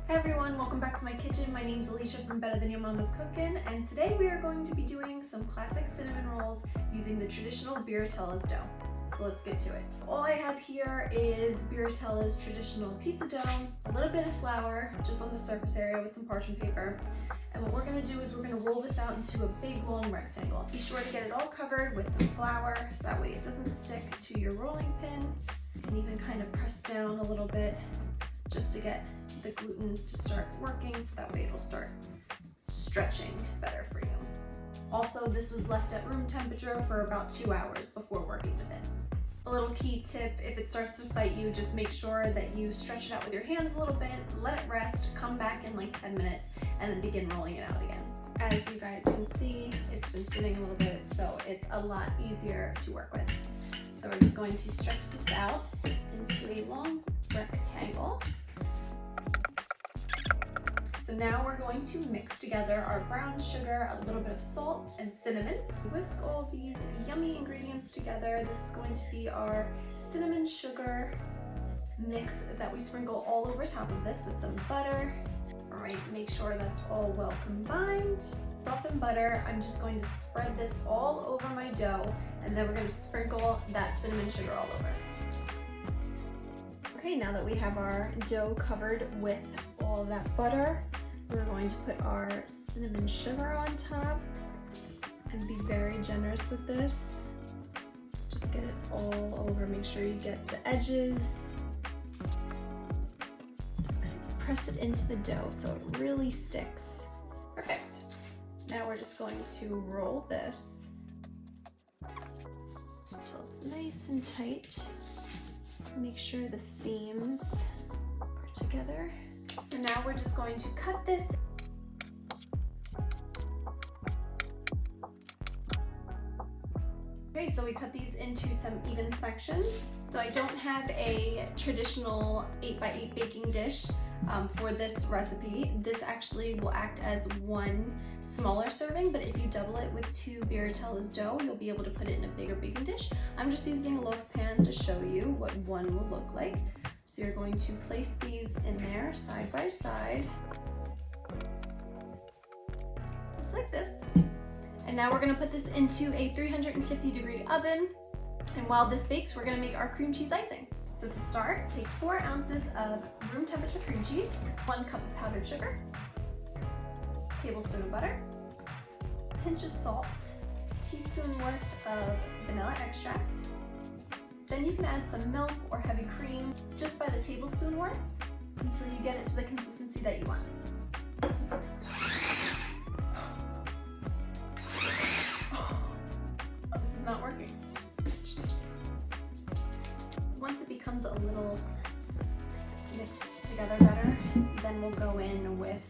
Hi everyone, welcome back to my kitchen. My name's Alicia from Better Than Your Mama's Cookin', and today we are going to be doing some classic cinnamon rolls using the traditional Biratella's dough. So let's get to it. All I have here is Biratella's traditional pizza dough, a little bit of flour just on the surface area with some parchment paper. And what we're gonna do is we're gonna roll this out into a big long rectangle. Be sure to get it all covered with some flour so that way it doesn't stick to your rolling pin, and even kind of press down a little bit just to get the gluten to start working so that way it'll start stretching better for you. Also, this was left at room temperature for about 2 hours before working with it. A little key tip, if it starts to fight you, just make sure that you stretch it out with your hands a little bit, let it rest, come back in like 10 minutes, and then begin rolling it out again. As you guys can see, it's been sitting a little bit, so it's a lot easier to work with. So we're just going to stretch this out into a long rectangle. So now we're going to mix together our brown sugar, a little bit of salt, and cinnamon. Whisk all these yummy ingredients together. This is going to be our cinnamon sugar mix that we sprinkle all over top of this with some butter. All right, make sure that's all well combined. Soften butter, I'm just going to spread this all over my dough, and then we're going to sprinkle that cinnamon sugar all over. Okay, now that we have our dough covered with all of that butter, we're going to put our cinnamon sugar on top and be very generous with this. Just get it all over, make sure you get the edges. Just kind of press it into the dough so it really sticks. Perfect. Now we're just going to roll this until it's nice and tight. Make sure the seams are together. So now we're just going to cut this. Okay, so we cut these into some even sections. So I don't have a traditional 8x8 baking dish for this recipe. This actually will act as one smaller serving, but if you double it with 2 Biratella's dough, you'll be able to put it in a bigger baking dish. I'm just using a loaf pan to show you what one will look like. So you're going to place these in there side by side, just like this. And now we're gonna put this into a 350-degree oven. And while this bakes, we're gonna make our cream cheese icing. So to start, take 4 ounces of room temperature cream cheese, 1 cup of powdered sugar, tablespoon of butter, pinch of salt, teaspoon worth of vanilla extract. Then you can add some milk or heavy cream just by the tablespoon worth until you get it to the consistency that you want. This is not working. Once it becomes a little mixed together better, then we'll go in with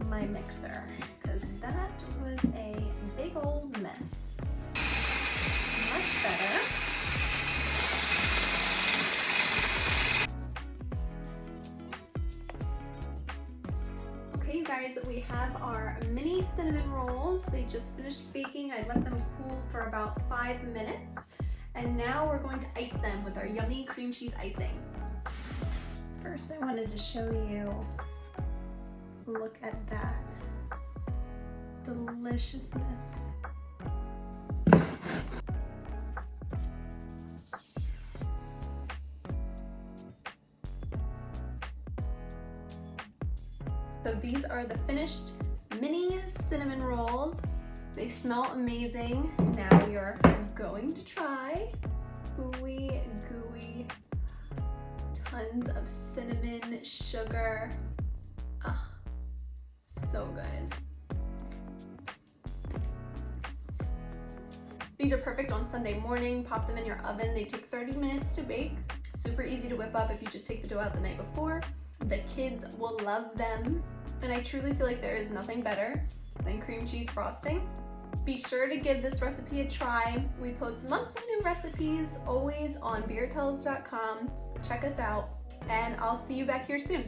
my mixer, because that was a big old mess. Much better. Okay, you guys, we have our mini cinnamon rolls. They just finished baking. I let them cool for about 5 minutes. And now we're going to ice them with our yummy cream cheese icing. First, I wanted to show you, look at that deliciousness. So these are the finished mini cinnamon rolls. They smell amazing. Now we are going to try. Ooey gooey, tons of cinnamon, sugar. Ah, so good. These are perfect on Sunday morning. Pop them in your oven. They take 30 minutes to bake. Super easy to whip up if you just take the dough out the night before. The kids will love them. And I truly feel like there is nothing better than cream cheese frosting. Be sure to give this recipe a try. We post monthly new recipes always on biratellas.com. Check us out, and I'll see you back here soon.